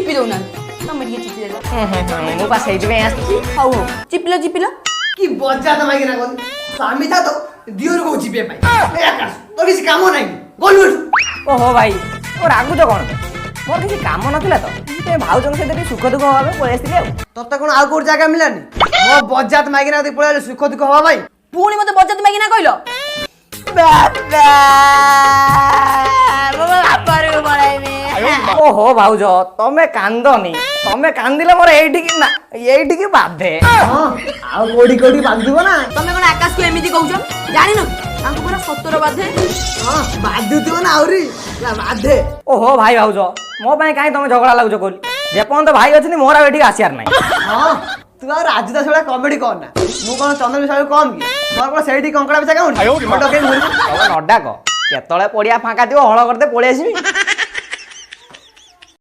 ଚିପି ଦଉନାହାନ୍ତି ତମେ ଟିକେ ଚିପି ଦେଲ ମୁଁ ବା ସେଇଥିପାଇଁ ଆସିଛି। ହଉ ହଉ ଚିପିଲ কি বজ্জা তোমায় কিনা কোন আমি তা তো দিওর কো জিপে পাই আকাশ তোর কিছু কাম নাই গলু ଓହୋ ଭାଇ ଓ ରାଗୁଛ କ'ଣ ମୋର କିଛି କାମ ନଥିଲା ତ ସେ ଭାଉଜଙ୍କ ସହିତ ଟିକେ ସୁଖ ଦୁଃଖ ହବା ପାଇଁ ପଳେଇ ଆସିଥିଲି ଆଉ। তোর তো কোন আর কোন জায়গা মিলানি মো বজ্জাত মাইকিনা দি পড়ালে সুখ দুঃখ হবা ভাই পুଣି মতে বজ্জাত মাগিনা কইল ବାପାରୁ ପଳାଇବି ଓହୋ ଭାଉଜ ତମେ କାନ୍ଦନି ତମେ କାନ୍ଦିଲେ ମୋର ଏଇଠିକି ବାଧେ। ହଁ ଆଉ କୋଡି କୋଡି ବାନ୍ଧିବ ନା ତମେ କଣ ଆକାଶକୁ ଏମିତି କହୁଛ ଜାଣିନ ତାଙ୍କୁ ପୁରା ସତର ବାଧେ। ହଁ ବାଧୁଥିବ ନା ଆହୁରି ନା ବାଧେ ଓହୋ ଭାଇ ଭାଉଜ ମୋ ପାଇଁ କାହିଁ ତମେ ଝଗଡ଼ା ଲାଗୁଛ କହିଲି ଯେପର୍ଯ୍ୟନ୍ତ ଭାଇ ଅଛନ୍ତି ମୋର ଆଉ ଏଠିକି ଆସିବାର ନାହିଁ। ହଁ ତୁ ଆଉ ରାଜୁ ଦାସ ଭଳିଆ କମେଡି କର ନା ମୁଁ କଣ ଚନ୍ଦନ ବିଷୟ କମ୍ କି ମୋର କଣ ସେଇଠି କଙ୍କଡା ପିଛା କାଉଁଠି ତମେ ନ ଡାକ କେତେବେଳେ ପଡିଆ ଫାଙ୍କା ଥିବ ହଳ କରିଦେ ପଳେଇ ଆସିବି।